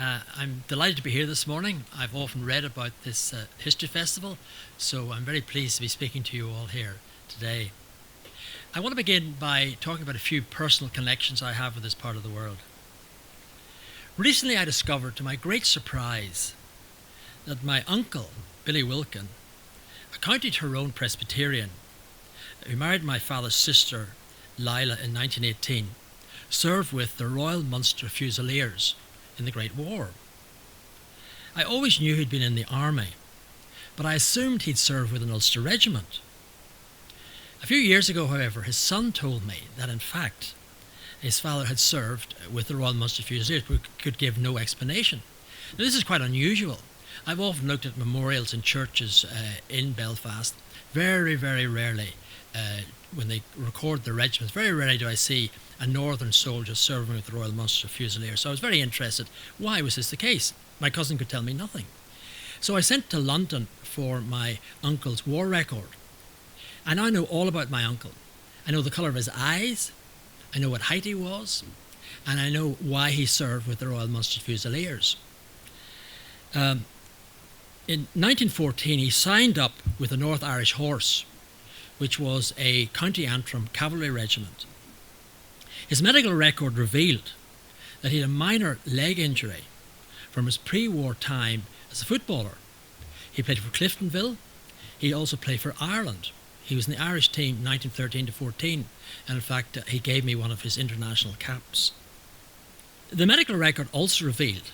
I'm delighted to be here this morning. I've often read about this history festival, so I'm very pleased to be speaking to you all here today. I want to begin by talking about a few personal connections I have with this part of the world. Recently I discovered, to my great surprise, that my uncle, Billy Wilkin, a County Tyrone Presbyterian, who married my father's sister, Lila, in 1918, served with the Royal Munster Fusiliers in the Great War. I always knew he'd been in the army, but I assumed he'd served with an Ulster regiment. A few years ago, however, his son told me that in fact his father had served with the Royal Munster Fusiliers but could give no explanation. Now, this is quite unusual. I've often looked at memorials in churches in Belfast. Very, very rarely, when they record the regiments, very rarely do I see a northern soldier serving with the Royal Munster Fusiliers. So I was very interested. Why was this the case? My cousin could tell me nothing. So I sent to London for my uncle's war record. And I know all about my uncle. I know the colour of his eyes, I know what height he was, and I know why he served with the Royal Munster Fusiliers. In 1914 he signed up with the North Irish Horse, which was a County Antrim cavalry regiment. His medical record revealed that he had a minor leg injury from his pre-war time as a footballer. He played for Cliftonville. He also played for Ireland. He was in the Irish team 1913 to 14, and in fact he gave me one of his international caps. The medical record also revealed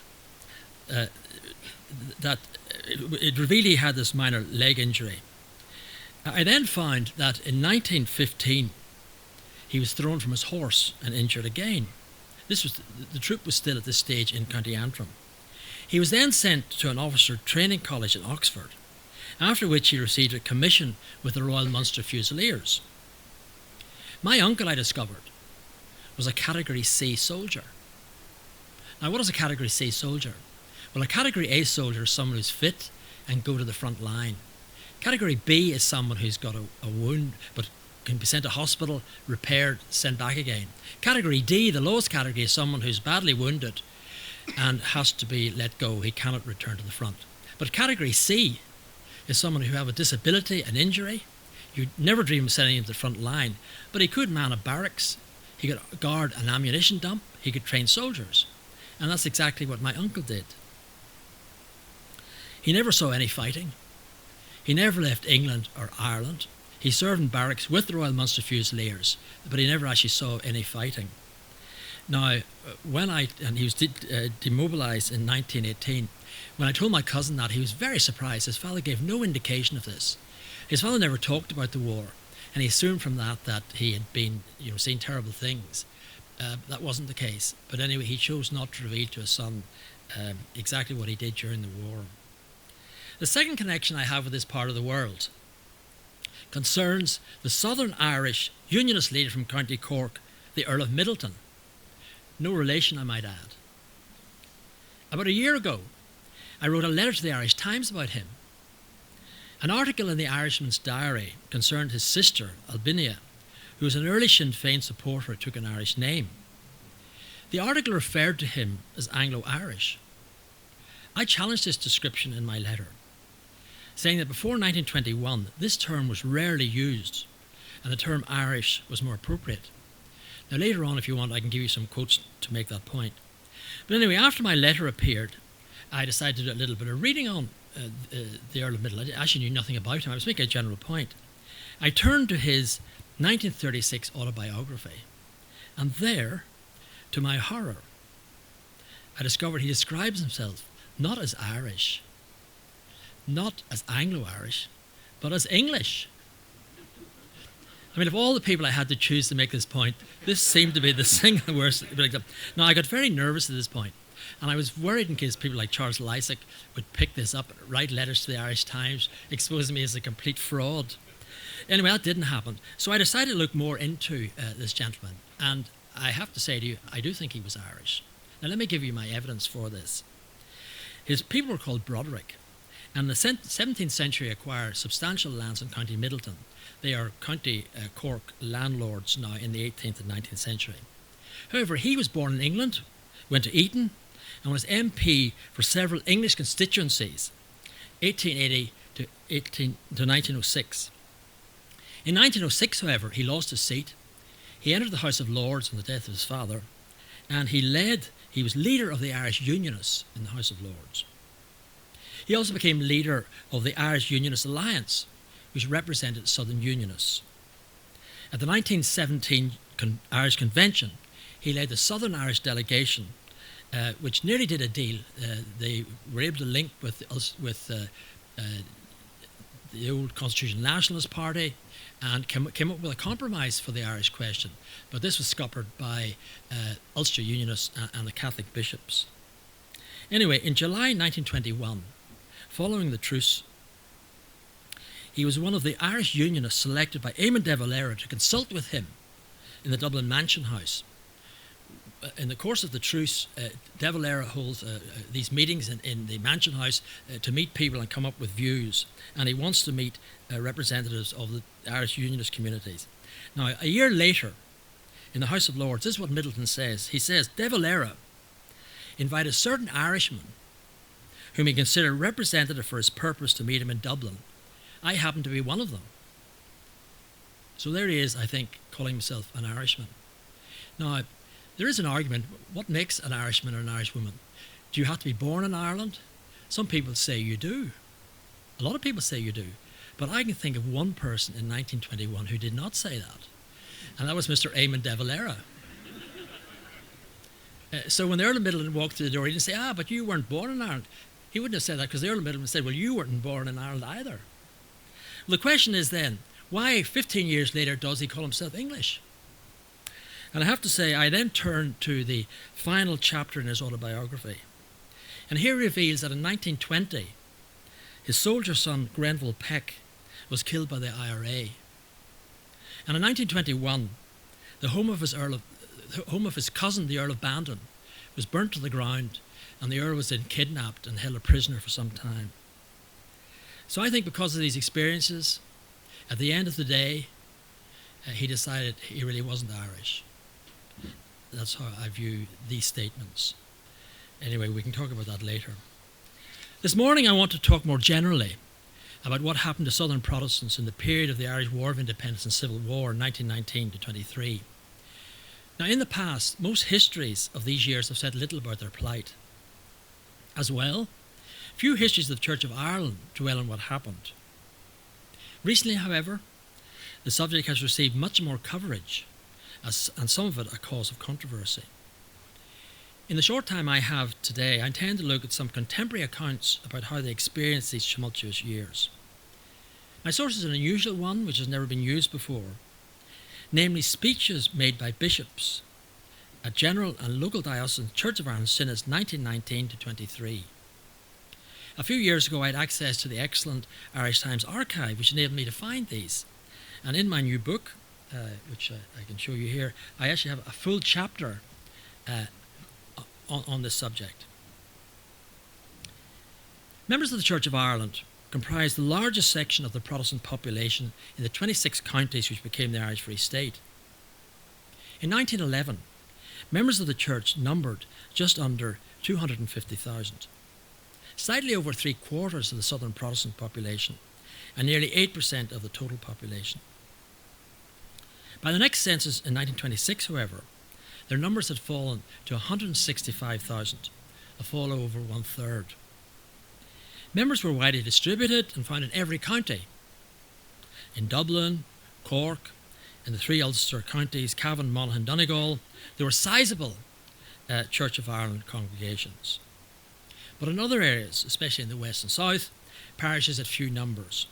that it revealed he had this minor leg injury. I then found that in 1915 he was thrown from his horse and injured again. The troop was still at this stage in County Antrim. He was then sent to an officer training college in Oxford, after which he received a commission with the Royal Munster Fusiliers. My uncle, I discovered, was a Category C soldier. Now, what is a Category C soldier? Well, a Category A soldier is someone who's fit and go to the front line. Category B is someone who's got a wound but can be sent to hospital, repaired, sent back again. Category D, the lowest category, is someone who's badly wounded and has to be let go. He cannot return to the front. But Category C is someone who have a disability, an injury. You'd never dream of sending him to the front line, but he could man a barracks, he could guard an ammunition dump, he could train soldiers. And that's exactly what my uncle did. He never saw any fighting. He never left England or Ireland. He served in barracks with the Royal Munster Fusiliers, but he never actually saw any fighting. Now, he was demobilised in 1918. When I told my cousin that, he was very surprised. His father gave no indication of this. His father never talked about the war, and he assumed from that he had been, seen terrible things. That wasn't the case. But anyway, he chose not to reveal to his son exactly what he did during the war. The second connection I have with this part of the world concerns the Southern Irish Unionist leader from County Cork, the Earl of Middleton. No relation, I might add. About a year ago, I wrote a letter to the Irish Times about him. An article in the Irishman's diary concerned his sister, Albinia, who was an early Sinn Féin supporter who took an Irish name. The article referred to him as Anglo-Irish. I challenged this description in my letter, saying that before 1921 this term was rarely used and the term Irish was more appropriate. Now later on, if you want, I can give you some quotes to make that point. But anyway, after my letter appeared, I decided to do a little bit of reading on the Earl of Middleton. I actually knew nothing about him. I was making a general point. I turned to his 1936 autobiography, and there, to my horror, I discovered he describes himself not as Irish, not as Anglo-Irish, but as English. I mean, of all the people I had to choose to make this point, this seemed to be the single worst. Now, I got very nervous at this point, and I was worried in case people like Charles Lysack would pick this up, write letters to the Irish Times, exposing me as a complete fraud. Anyway, that didn't happen. So I decided to look more into this gentleman, and I have to say to you, I do think he was Irish. Now, let me give you my evidence for this. His people were called Broderick, and in the 17th century acquired substantial lands in County Middleton. They are County Cork landlords now in the 18th and 19th century. However, he was born in England, went to Eton, and was MP for several English constituencies, 1880 to 1906. In 1906, however, he lost his seat. He entered the House of Lords on the death of his father, and he was leader of the Irish Unionists in the House of Lords. He also became leader of the Irish Unionist Alliance, which represented Southern Unionists. At the 1917 Irish Convention, he led the Southern Irish delegation, which nearly did a deal. They were able to link with the old Constitutional Nationalist Party and came up with a compromise for the Irish question. But this was scuppered by Ulster Unionists and the Catholic bishops. Anyway, in July 1921, following the truce, he was one of the Irish Unionists selected by Eamon de Valera to consult with him in the Dublin Mansion House. In the course of the truce, de Valera holds these meetings in the Mansion House to meet people and come up with views. And he wants to meet representatives of the Irish Unionist communities. Now, a year later, in the House of Lords, this is what Middleton says. He says, de Valera invited a certain Irishman whom he considered representative for his purpose to meet him in Dublin. I happen to be one of them. So there he is, I think, calling himself an Irishman. Now, there is an argument, what makes an Irishman or an Irishwoman? Do you have to be born in Ireland? Some people say you do. A lot of people say you do. But I can think of one person in 1921 who did not say that. And that was Mr. Eamon de Valera. So when the Earl of Middleton walked through the door, he didn't say, but you weren't born in Ireland. He wouldn't have said that because the Earl of Middleton said, well, you weren't born in Ireland either. Well, the question is then, why 15 years later does he call himself English? And I have to say, I then turned to the final chapter in his autobiography. And here he reveals that in 1920, his soldier son, Grenville Peck, was killed by the IRA. And in 1921, the home of his cousin, the Earl of Bandon, was burnt to the ground, and the Earl was then kidnapped and held a prisoner for some time. So I think because of these experiences, at the end of the day, he decided he really wasn't Irish. That's how I view these statements. Anyway, we can talk about that later. This morning I want to talk more generally about what happened to Southern Protestants in the period of the Irish War of Independence and Civil War, 1919 to 23. Now, in the past, most histories of these years have said little about their plight. As well, few histories of the Church of Ireland dwell on what happened. Recently, however, the subject has received much more coverage, and some of it a cause of controversy. In the short time I have today, I intend to look at some contemporary accounts about how they experienced these tumultuous years. My source is an unusual one which has never been used before, namely speeches made by bishops at General and Local Diocesan Church of Ireland Synods 1919 to 23. A few years ago I had access to the excellent Irish Times archive which enabled me to find these. And in my new book, which I can show you here, I actually have a full chapter on this subject. Members of the Church of Ireland comprise the largest section of the Protestant population in the 26 counties which became the Irish Free State. In 1911, members of the Church numbered just under 250,000. Slightly over 3/4 of the Southern Protestant population, and nearly 8% of the total population. By the next census in 1926, however, their numbers had fallen to 165,000, a fall of over 1/3. Members were widely distributed and found in every county. In Dublin, Cork, in the 3 Ulster counties, Cavan, Monaghan, Donegal, there were sizable Church of Ireland congregations. But in other areas, especially in the west and south, parishes had few numbers.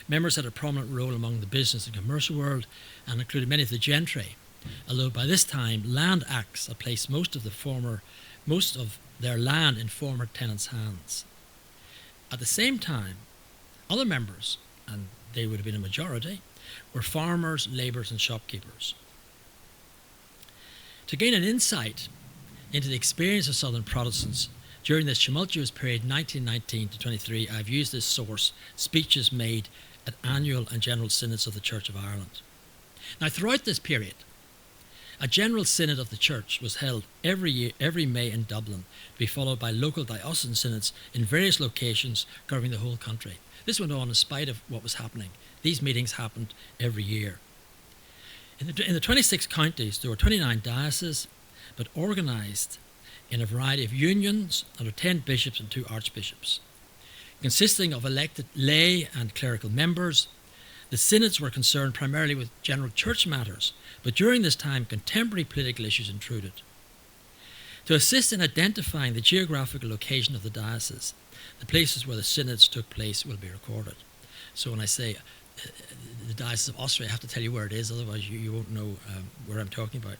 Members had a prominent role among the business and commercial world and included many of the gentry, although by this time land acts had placed most of their land in former tenants' hands. At the same time, other members, and they would have been a majority, were farmers, labourers and shopkeepers. To gain an insight into the experience of Southern Protestants during this tumultuous period 1919 to 23, I've used this source, speeches made at annual and general synods of the Church of Ireland. Now, throughout this period, A general synod of the church was held every May in Dublin, to be followed by local diocesan synods in various locations covering the whole country. This went on in spite of what was happening. These meetings happened every year. In the 26 counties, there were 29 dioceses, but organised in a variety of unions under 10 bishops and 2 archbishops. Consisting of elected lay and clerical members, the synods were concerned primarily with general church matters, but during this time contemporary political issues intruded. To assist in identifying the geographical location of the diocese, the places where the synods took place will be recorded. So when I say the Diocese of Austria, I have to tell you where it is, otherwise you won't know where I'm talking about.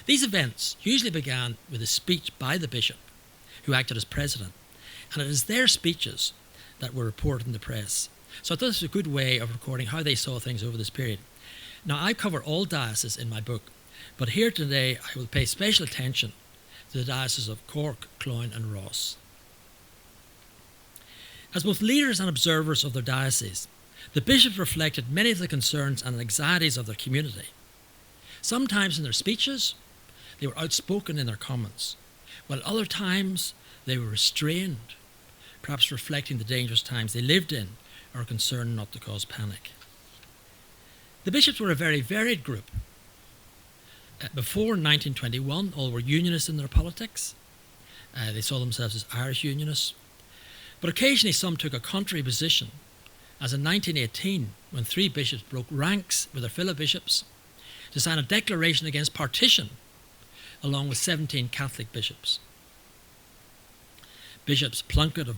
These events usually began with a speech by the bishop, who acted as president, and it is their speeches that were reported in the press. So I thought this was a good way of recording how they saw things over this period. Now, I cover all dioceses in my book, but here today I will pay special attention to the dioceses of Cork, Cline and Ross. As both leaders and observers of their dioceses, the bishops reflected many of the concerns and anxieties of their community. Sometimes in their speeches, they were outspoken in their comments, while at other times they were restrained, perhaps reflecting the dangerous times they lived in or concerned not to cause panic. The bishops were a very varied group. Before 1921, all were Unionists in their politics. They saw themselves as Irish Unionists. But occasionally some took a contrary position, as in 1918, when 3 bishops broke ranks with their fellow bishops to sign a declaration against partition, along with 17 Catholic bishops. Bishops Plunkett of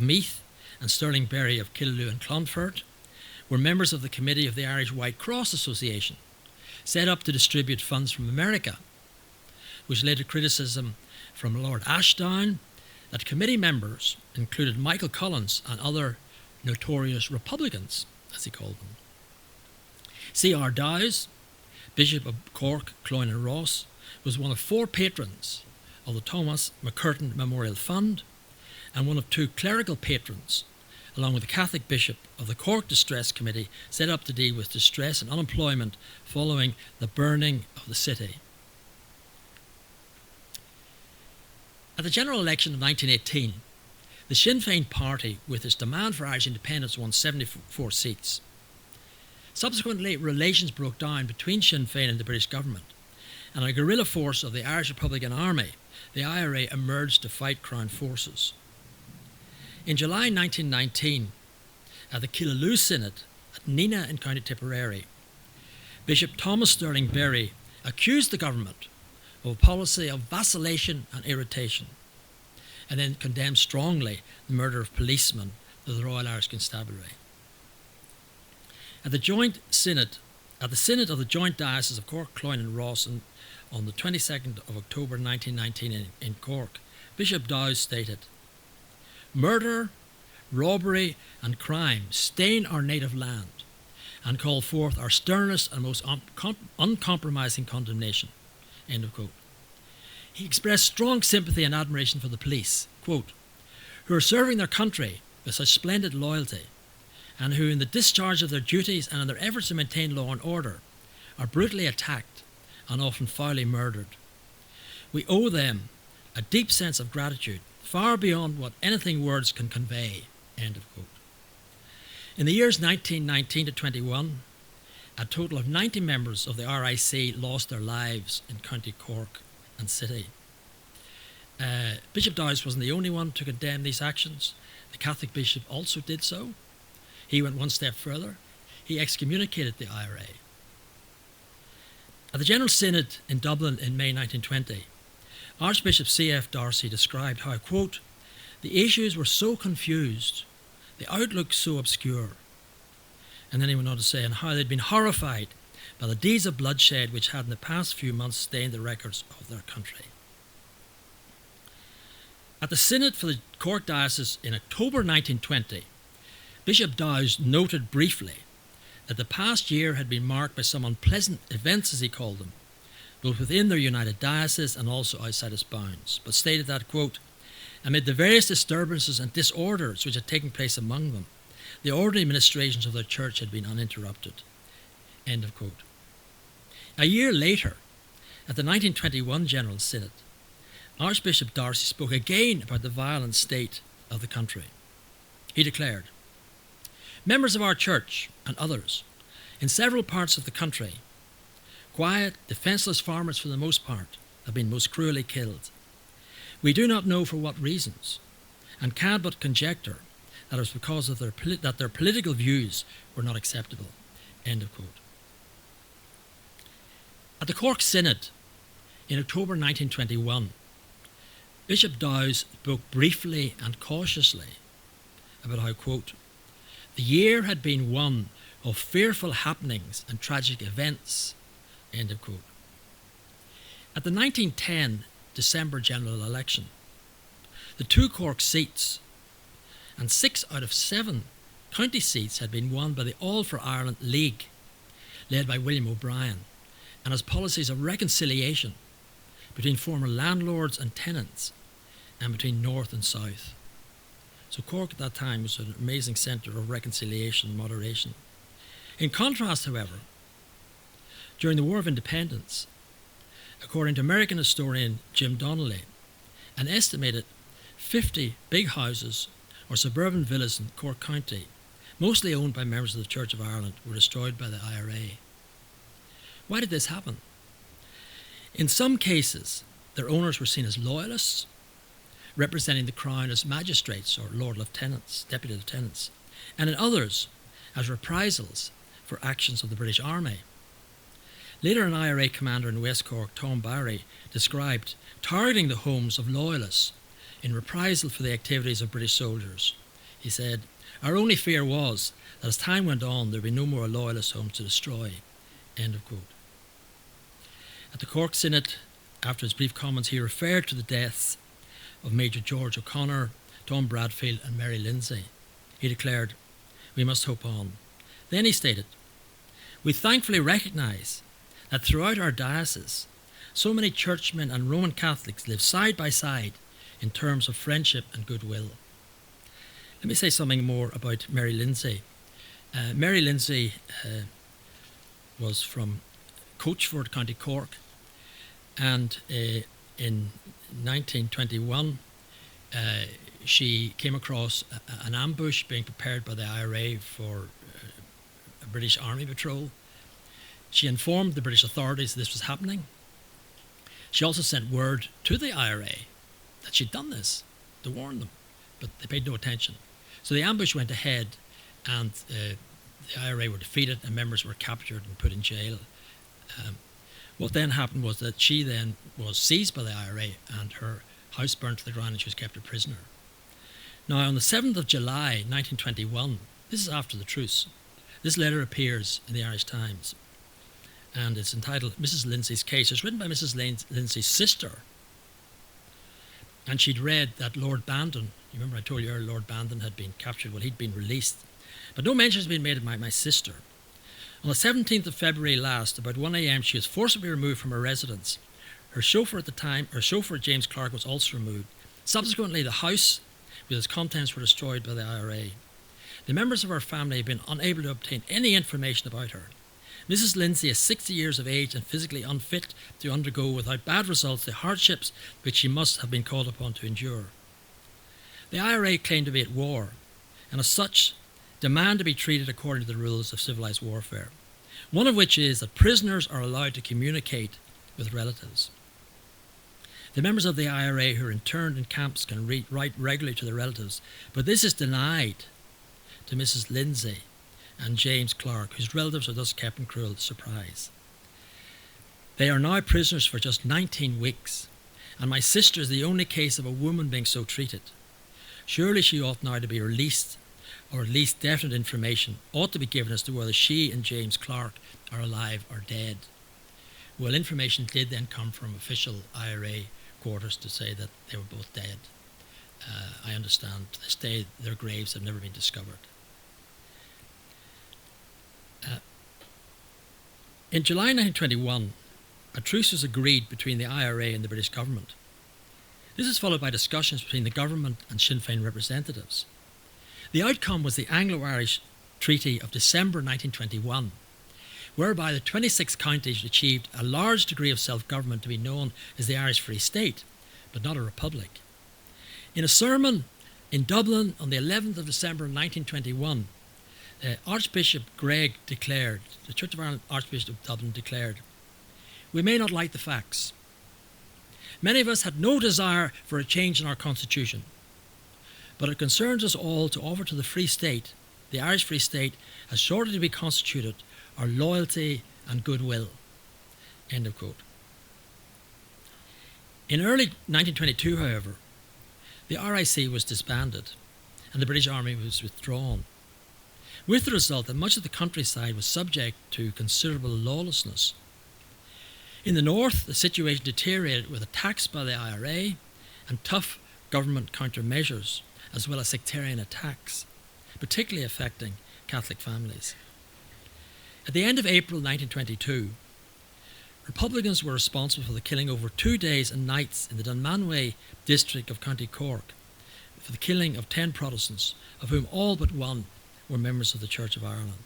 Meath and Sterling Berry of Killaloe and Clonfert were members of the committee of the Irish White Cross Association, set up to distribute funds from America, which led to criticism from Lord Ashdown that committee members included Michael Collins and other notorious Republicans, as he called them. C.R. Dowes, Bishop of Cork, Cline and Ross, was one of 4 patrons of the Thomas McCurtain Memorial Fund and one of 2 clerical patrons, along with the Catholic Bishop of the Cork Distress Committee, set up to deal with distress and unemployment following the burning of the city. At the general election of 1918, the Sinn Féin party, with its demand for Irish independence, won 74 seats. Subsequently, relations broke down between Sinn Féin and the British government, and a guerrilla force of the Irish Republican Army, the IRA, emerged to fight Crown forces. In July 1919, at the Killaloe Synod at Nina in County Tipperary, Bishop Thomas Sterling Berry accused the government of a policy of vacillation and irritation, and then condemned strongly the murder of policemen of the Royal Irish Constabulary. At the Synod of the Joint Diocese of Cork, Cline and Ross on the 22nd of October 1919 in Cork, Bishop Dowes stated, "Murder, robbery and crime stain our native land and call forth our sternest and most uncompromising condemnation." End of quote. He expressed strong sympathy and admiration for the police, quote, "who are serving their country with such splendid loyalty and who, in the discharge of their duties and in their efforts to maintain law and order, are brutally attacked and often foully murdered. We owe them a deep sense of gratitude, far beyond what anything words can convey." End of quote. In the years 1919 to 21, a total of 90 members of the RIC lost their lives in County Cork and City. Bishop Dowes wasn't the only one to condemn these actions. The Catholic bishop also did so. He went one step further. He excommunicated the IRA. At the General Synod in Dublin in May 1920, Archbishop C.F. Darcy described how, quote, "the issues were so confused, the outlook so obscure." And then he went on to say, and how they'd been horrified by the deeds of bloodshed which had in the past few months stained the records of their country. At the Synod for the Cork Diocese in October 1920, Bishop Dowes noted briefly that the past year had been marked by some unpleasant events, as he called them, both within their united diocese and also outside its bounds, but stated that, quote, "amid the various disturbances and disorders which had taken place among them, the ordinary ministrations of their church had been uninterrupted." End of quote. A year later, At the 1921 General Synod, Archbishop Darcy spoke again about the violent state of the country. He declared, "Members of our church and others, in several parts of the country, quiet, defenceless farmers for the most part have been most cruelly killed. We do not know for what reasons, and can but conjecture that it was because of that their political views were not acceptable." End of quote. At the Cork Synod in October 1921, Bishop Dowes spoke briefly and cautiously about how, quote, "the year had been one of fearful happenings and tragic events," end of quote. At the 1910 December general election, the 2 Cork seats and 6 out of 7 county seats had been won by the All for Ireland League, led by William O'Brien, and as policies of reconciliation between former landlords and tenants and between North and South. So Cork at that time was an amazing centre of reconciliation and moderation. In contrast, however, during the War of Independence, according to American historian Jim Donnelly, an estimated 50 big houses or suburban villas in Cork County, mostly owned by members of the Church of Ireland, were destroyed by the IRA. Why did this happen? In some cases, their owners were seen as loyalists, representing the Crown as magistrates or Lord Lieutenants, Deputy Lieutenants, and in others as reprisals for actions of the British Army. Later, an IRA commander in West Cork, Tom Barry, described targeting the homes of loyalists in reprisal for the activities of British soldiers. He said, "Our only fear was that as time went on, there would be no more loyalist homes to destroy." End of quote. At the Cork Synod, after his brief comments, he referred to the deaths of Major George O'Connor, Tom Bradfield and Mary Lindsay. He declared, "We must hope on." Then he stated, "We thankfully recognise that throughout our diocese, so many churchmen and Roman Catholics live side by side in terms of friendship and goodwill." Let me say something more about Mary Lindsay. Mary Lindsay was from Coachford, County Cork, and in 1921 she came across an ambush being prepared by the IRA for a British Army patrol. She informed the British authorities this was happening. She also sent word to the IRA that she'd done this to warn them, but they paid no attention. So the ambush went ahead, and the IRA were defeated and members were captured and put in jail. What then happened was that she then was seized by the IRA and her house burnt to the ground and she was kept a prisoner. Now, on the 7th of July 1921, this is after the truce, this letter appears in the Irish Times, and it's entitled "Mrs. Lindsay's Case." It's written by Mrs. Lindsay's sister, and she'd read that Lord Bandon, you remember I told you earlier Lord Bandon had been captured, well, he'd been released, but no mention has been made of my sister. On the 17th of February last, about 1 a.m, she was forcibly removed from her residence. Her chauffeur at the time, James Clark, was also removed. Subsequently, the house with its contents were destroyed by the IRA. The members of her family have been unable to obtain any information about her. Mrs. Lindsay is 60 years of age and physically unfit to undergo, without bad results, the hardships which she must have been called upon to endure. The IRA claim to be at war, and as such, demand to be treated according to the rules of civilised warfare, one of which is that prisoners are allowed to communicate with relatives. The members of the IRA who are interned in camps can write regularly to their relatives, but this is denied to Mrs. Lindsay and James Clark, whose relatives are thus kept in cruel surprise. They are now prisoners for just 19 weeks, and my sister is the only case of a woman being so treated. Surely she ought now to be released, or at least definite information ought to be given as to whether she and James Clark are alive or dead. Well, information did then come from official IRA quarters to say that they were both dead. I understand to this day their graves have never been discovered. In July 1921, a truce was agreed between the IRA and the British government. This is followed by discussions between the government and Sinn Féin representatives. The outcome was the Anglo-Irish Treaty of December 1921, whereby the 26 counties achieved a large degree of self-government to be known as the Irish Free State, but not a republic. In a sermon in Dublin on the 11th of December 1921, Archbishop Gregg declared, the Church of Ireland Archbishop of Dublin declared, "We may not like the facts. Many of us had no desire for a change in our constitution, but it concerns us all to offer to the Free State, the Irish Free State, as shortly to be constituted, our loyalty and goodwill." End of quote. In early 1922, however, the RIC was disbanded and the British Army was withdrawn, with the result that much of the countryside was subject to considerable lawlessness. In the north, the situation deteriorated with attacks by the IRA and tough government countermeasures, as well as sectarian attacks, particularly affecting Catholic families. At the end of April 1922, Republicans were responsible for the killing over 2 days and nights in the Dunmanway district of County Cork, for the killing of 10 Protestants, of whom all but one were members of the Church of Ireland.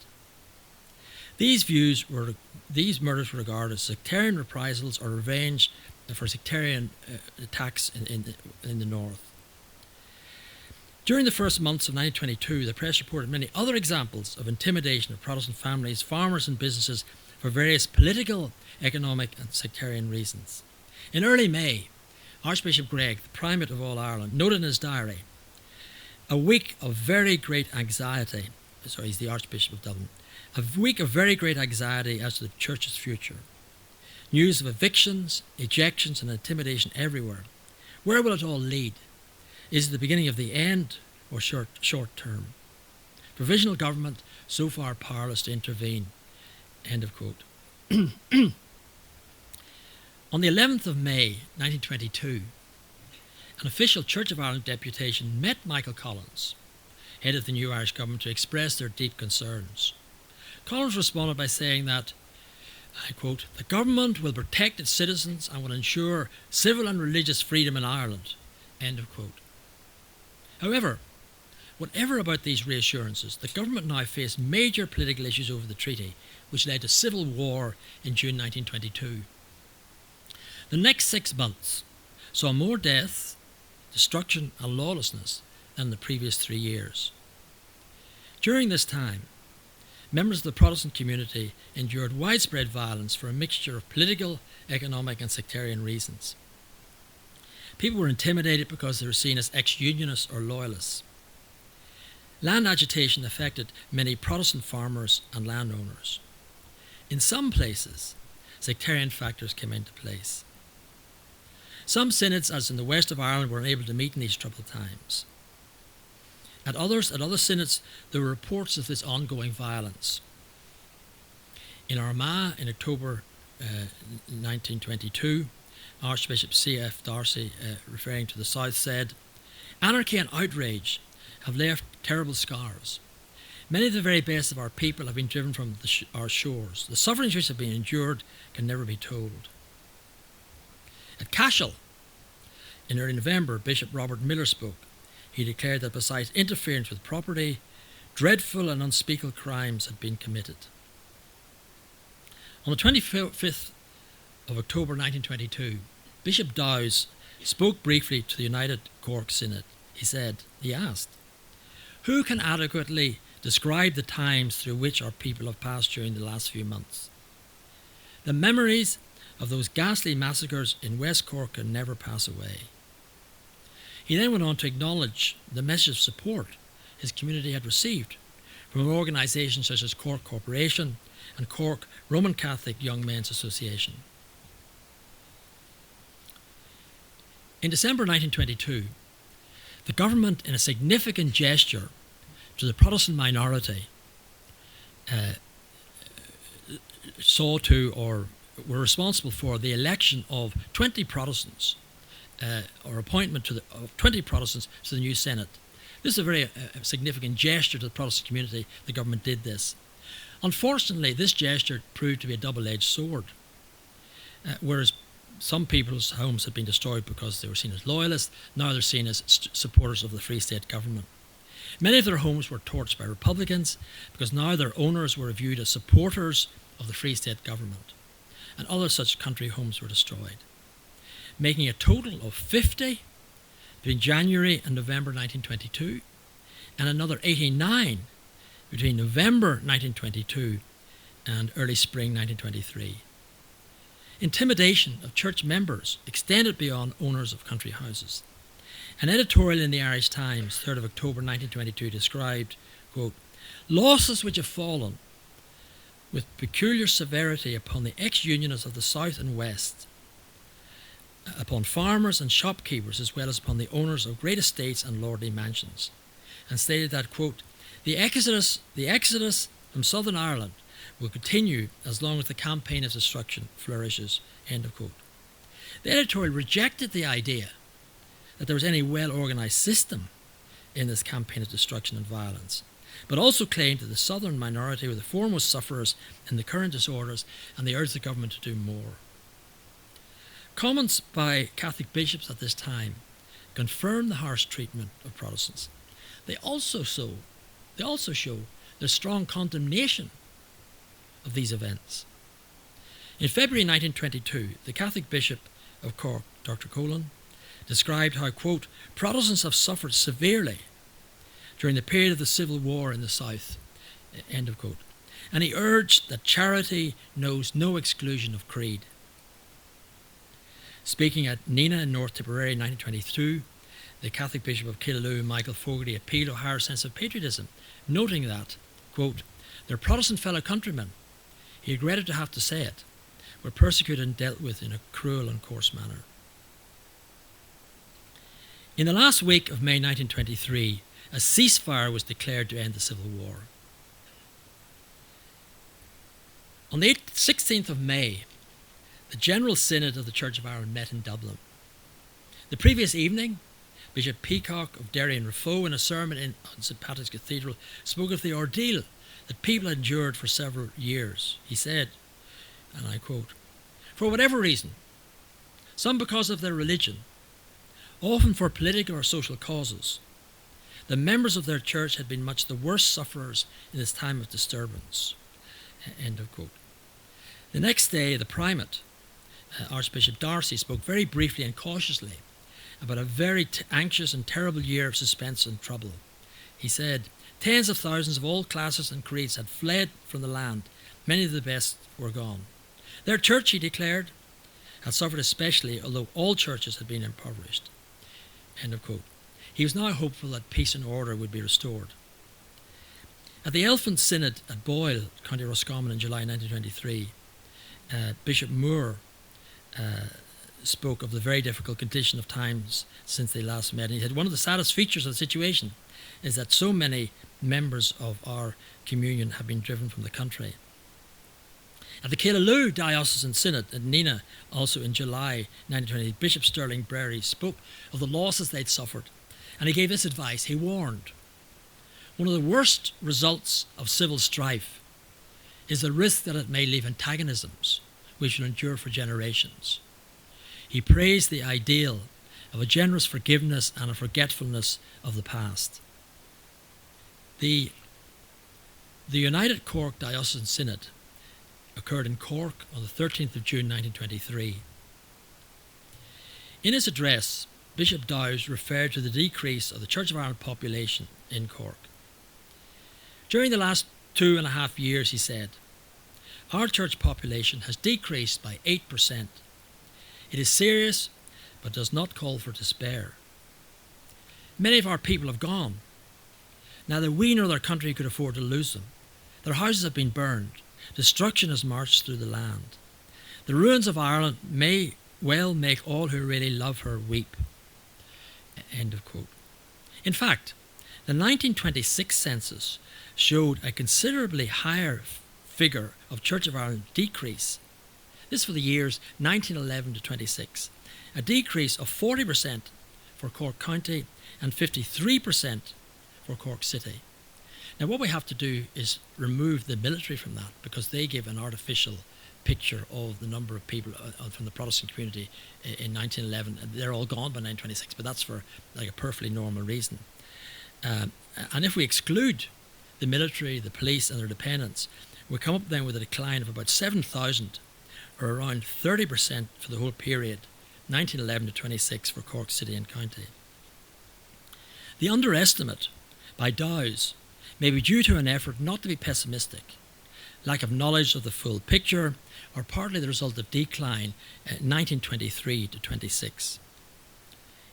These murders were regarded as sectarian reprisals or revenge for sectarian attacks in the north. During the first months of 1922, the press reported many other examples of intimidation of Protestant families, farmers and businesses for various political, economic and sectarian reasons. In early May, Archbishop Gregg, the Primate of all Ireland, noted in his diary, "A week of very great anxiety," he's the Archbishop of Dublin, "a week of very great anxiety as to the Church's future. News of evictions, ejections and intimidation everywhere. Where will it all lead? Is it the beginning of the end or short term? Provisional government so far powerless to intervene." End of quote. On the 11th of May 1922, an official Church of Ireland deputation met Michael Collins, head of the new Irish government, to express their deep concerns. Collins responded by saying that, I quote, "The government will protect its citizens and will ensure civil and religious freedom in Ireland." End of quote. However, whatever about these reassurances, the government now faced major political issues over the treaty, which led to civil war in June 1922. The next 6 months saw more death, destruction and lawlessness than the previous 3 years. During this time, members of the Protestant community endured widespread violence for a mixture of political, economic and sectarian reasons. People were intimidated because they were seen as ex-Unionists or Loyalists. Land agitation affected many Protestant farmers and landowners. In some places, sectarian factors came into place. Some synods, as in the west of Ireland, were unable to meet in these troubled times. At other synods, there were reports of this ongoing violence. In Armagh, in October 1922, Archbishop C.F. Darcy, referring to the South, said, "Anarchy and outrage have left terrible scars. Many of the very best of our people have been driven from our shores. The sufferings which have been endured can never be told." At Cashel, in early November, Bishop Robert Miller spoke. He declared that besides interference with property, dreadful and unspeakable crimes had been committed. On the 25th of October 1922, Bishop Dowes spoke briefly to the United Cork Synod. He asked, "Who can adequately describe the times through which our people have passed during the last few months? The memories of those ghastly massacres in West Cork can never pass away." He then went on to acknowledge the message of support his community had received from organisations such as Cork Corporation and Cork Roman Catholic Young Men's Association. In December 1922, the government, in a significant gesture to the Protestant minority, were responsible for the election of 20 Protestants, or appointment of 20 Protestants to the new Senate. This is a very significant gesture to the Protestant community. The government did this. Unfortunately, this gesture proved to be a double-edged sword. Whereas some people's homes had been destroyed because they were seen as loyalists, now they're seen as supporters of the Free State government. Many of their homes were torched by Republicans because now their owners were viewed as supporters of the Free State government, and other such country homes were destroyed, making a total of 50 between January and November 1922, and another 89 between November 1922 and early spring 1923. Intimidation of church members extended beyond owners of country houses. An editorial in the Irish Times, 3rd of October 1922, described, quote, losses which have fallen with peculiar severity upon the ex-Unionists of the South and West, upon farmers and shopkeepers, as well as upon the owners of great estates and lordly mansions, and stated that, quote, the exodus from Southern Ireland will continue as long as the campaign of destruction flourishes, end of quote. The editorial rejected the idea that there was any well-organised system in this campaign of destruction and violence, but also claimed that the southern minority were the foremost sufferers in the current disorders, and they urged the government to do more. Comments by Catholic bishops at this time confirmed the harsh treatment of Protestants. They also show their strong condemnation of these events. In February 1922, the Catholic Bishop of Cork, Dr. Cline, described how, quote, Protestants have suffered severely during the period of the Civil War in the South, end of quote. And he urged that charity knows no exclusion of creed. Speaking at Nina in North Tipperary in 1922, the Catholic Bishop of Killaloe, Michael Fogarty, appealed to a higher sense of patriotism, noting that, quote, their Protestant fellow countrymen, he regretted to have to say it, were persecuted and dealt with in a cruel and coarse manner. In the last week of May 1923, a ceasefire was declared to end the Civil War. On the 16th of May, the General Synod of the Church of Ireland met in Dublin. The previous evening, Bishop Peacock of Derry and Raphoe, in a sermon in St. Patrick's Cathedral, spoke of the ordeal that people had endured for several years. He said, and I quote, for whatever reason, some because of their religion, often for political or social causes, the members of their church had been much the worst sufferers in this time of disturbance. End of quote. The next day, the primate, Archbishop Darcy, spoke very briefly and cautiously about a very anxious and terrible year of suspense and trouble. He said, tens of thousands of all classes and creeds had fled from the land. Many of the best were gone. Their church, he declared, had suffered especially, although all churches had been impoverished. End of quote. He was now hopeful that peace and order would be restored. At the Elephant Synod at Boyle, County Roscommon, in July 1923, Bishop Moore spoke of the very difficult condition of times since they last met. And he said, one of the saddest features of the situation is that so many members of our communion have been driven from the country. At the Killaloe Diocesan Synod at Nina, also in July 1920, Bishop Sterling Brary spoke of the losses they'd suffered, and he gave this advice. He warned, one of the worst results of civil strife is the risk that it may leave antagonisms which will endure for generations. He praised the ideal of a generous forgiveness and a forgetfulness of the past. The United Cork Diocesan Synod occurred in Cork on the 13th of June 1923. In his address, Bishop Dowes referred to the decrease of the Church of Ireland population in Cork. During the last 2.5 years, he said, our church population has decreased by 8%. It is serious, but does not call for despair. Many of our people have gone. Neither we nor their country could afford to lose them. Their houses have been burned. Destruction has marched through the land. The ruins of Ireland may well make all who really love her weep. End of quote. In fact, the 1926 census showed a considerably higher figure of Church of Ireland decrease. This for the years 1911 to 26. A decrease of 40% for Cork County and 53% for Cork City. Now what we have to do is remove the military from that, because they give an artificial picture of the number of people from the Protestant community in 1911. They're all gone by 1926, but that's for like a perfectly normal reason. And if we exclude the military, the police and their dependents, We come up then with a decline of about 7,000, or around 30% for the whole period, 1911 to 26 for Cork City and County. The underestimate by Dowes may be due to an effort not to be pessimistic, lack of knowledge of the full picture, or partly the result of decline 1923 to 26.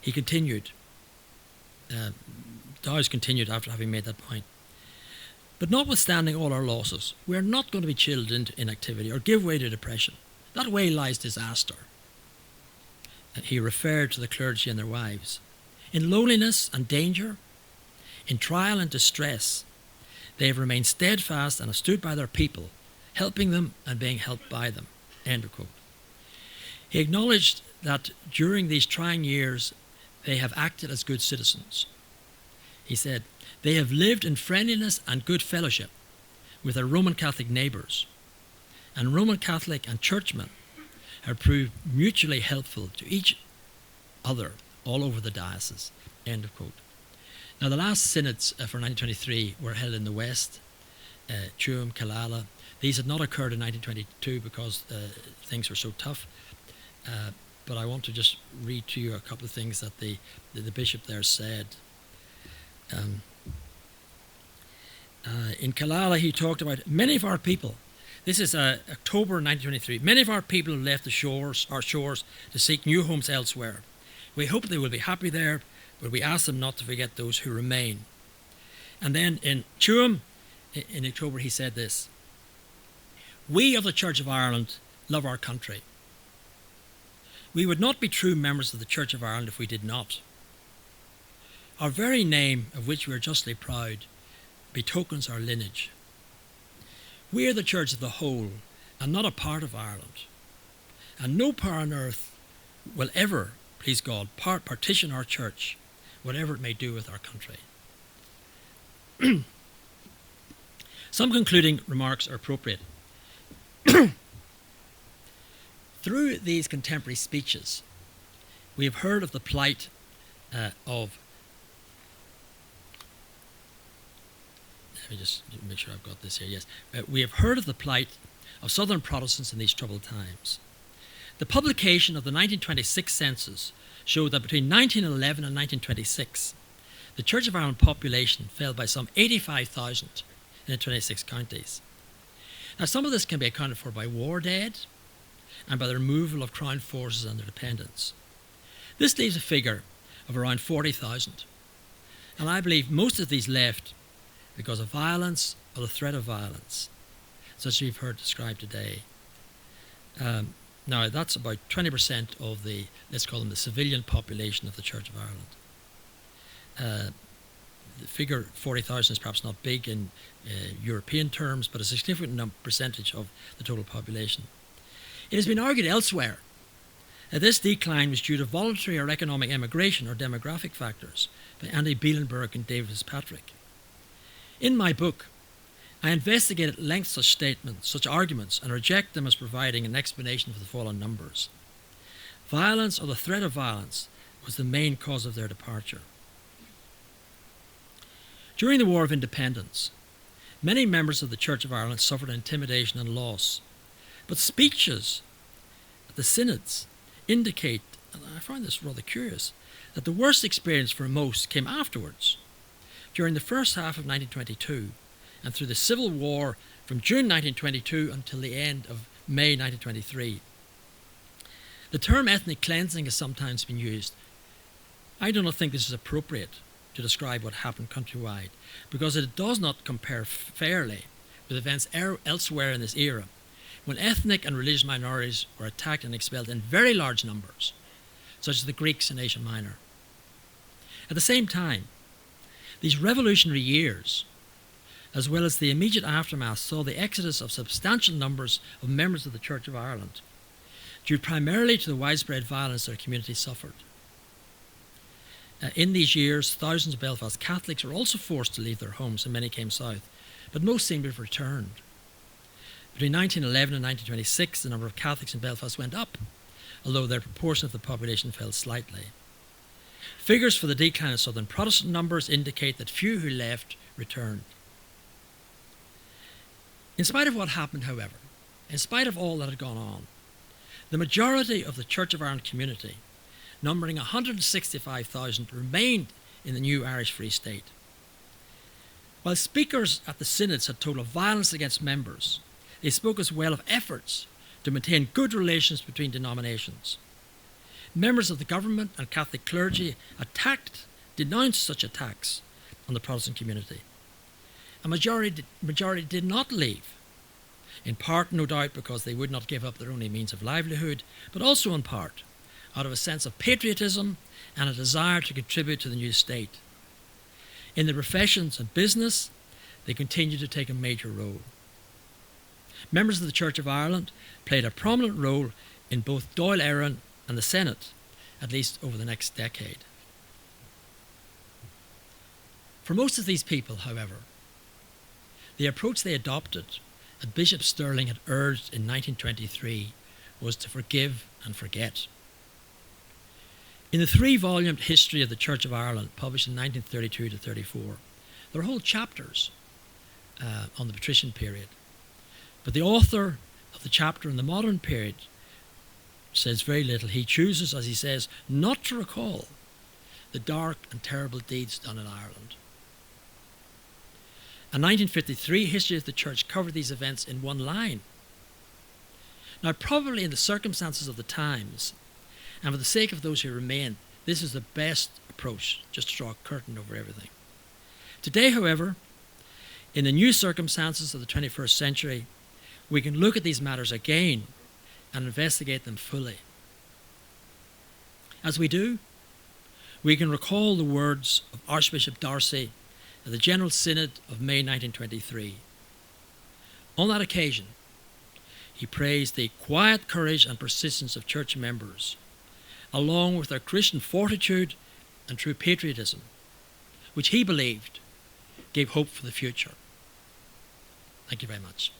He continued, Dowes continued after having made that point. But notwithstanding all our losses, we are not going to be chilled into inactivity or give way to depression. That way lies disaster. And he referred to the clergy and their wives. In loneliness and danger, in trial and distress, they have remained steadfast and have stood by their people, helping them and being helped by them. End of quote. He acknowledged that during these trying years, they have acted as good citizens. He said, they have lived in friendliness and good fellowship with their Roman Catholic neighbours, and Roman Catholic and churchmen have proved mutually helpful to each other all over the diocese. End of quote. Now, the last synods for 1923 were held in the West, Tuam, Killala. These had not occurred in 1922 because things were so tough. But I want to just read to you a couple of things that the bishop there said. In Killala, he talked about many of our people. This is October 1923. Many of our people have left our shores to seek new homes elsewhere. We hope they will be happy there, but we ask them not to forget those who remain. And then in Tuam, in October, he said this: we of the Church of Ireland love our country. We would not be true members of the Church of Ireland if we did not. Our very name, of which we are justly proud, betokens our lineage. We are the Church of the whole, and not a part of Ireland. And no power on earth will ever, please God, partition our church, whatever it may do with our country. Some concluding remarks are appropriate. Through these contemporary speeches, we have heard of the plight of... Let me just make sure I've got this here. Yes. We have heard of the plight of Southern Protestants in these troubled times. The publication of the 1926 census showed that between 1911 and 1926, the Church of Ireland population fell by some 85,000 in the 26 counties. Now, some of this can be accounted for by war dead and by the removal of Crown forces and their dependents. This leaves a figure of around 40,000. And I believe most of these left because of violence or the threat of violence, such as you've heard described today. Now, that's about 20% of the, let's call them the civilian population of the Church of Ireland. The figure 40,000 is perhaps not big in European terms, but a significant percentage of the total population. It has been argued elsewhere that this decline was due to voluntary or economic emigration or demographic factors by Andy Bielenberg and David Fitzpatrick. In my book, I investigate at length such statements, such arguments, and reject them as providing an explanation for the fallen numbers. Violence or the threat of violence was the main cause of their departure. During the War of Independence, many members of the Church of Ireland suffered intimidation and loss. But speeches at the synods indicate, and I find this rather curious, that the worst experience for most came afterwards, during the first half of 1922 and through the Civil War from June 1922 until the end of May 1923. The term ethnic cleansing has sometimes been used. I do not think this is appropriate to describe what happened countrywide, because it does not compare fairly with events elsewhere in this era, when ethnic and religious minorities were attacked and expelled in very large numbers, such as the Greeks in Asia Minor. At the same time, these revolutionary years, as well as the immediate aftermath, saw the exodus of substantial numbers of members of the Church of Ireland, due primarily to the widespread violence their community suffered. In these years, thousands of Belfast Catholics were also forced to leave their homes, and many came south, but most seem to have returned. Between 1911 and 1926, the number of Catholics in Belfast went up, although their proportion of the population fell slightly. Figures for the decline of Southern Protestant numbers indicate that few who left returned. In spite of what happened, however, in spite of all that had gone on, the majority of the Church of Ireland community, numbering 165,000, remained in the new Irish Free State. While speakers at the synods had told of violence against members, they spoke as well of efforts to maintain good relations between denominations. Members of the government and Catholic clergy denounced such attacks on the Protestant community. A majority did not leave, in part, no doubt, because they would not give up their only means of livelihood, but also in part out of a sense of patriotism and a desire to contribute to the new state. In the professions and business, they continued to take a major role. Members of the Church of Ireland played a prominent role in both Dáil Éireann and the Senate, at least over the next decade. For most of these people, however, the approach they adopted, that Bishop Stirling had urged in 1923, was to forgive and forget. In the 3-volume History of the Church of Ireland, published in 1932 to 34, there are whole chapters on the patrician period. But the author of the chapter in the modern period says very little. He chooses, as he says, not to recall the dark and terrible deeds done in Ireland. A 1953 History of the Church covered these events in one line. Now, probably in the circumstances of the times, and for the sake of those who remain, this is the best approach, just to draw a curtain over everything. Today, however, in the new circumstances of the 21st century, we can look at these matters again and investigate them fully. As we do, we can recall the words of Archbishop Darcy at the General Synod of May 1923. On that occasion, he praised the quiet courage and persistence of church members, along with their Christian fortitude and true patriotism, which he believed gave hope for the future. Thank you very much.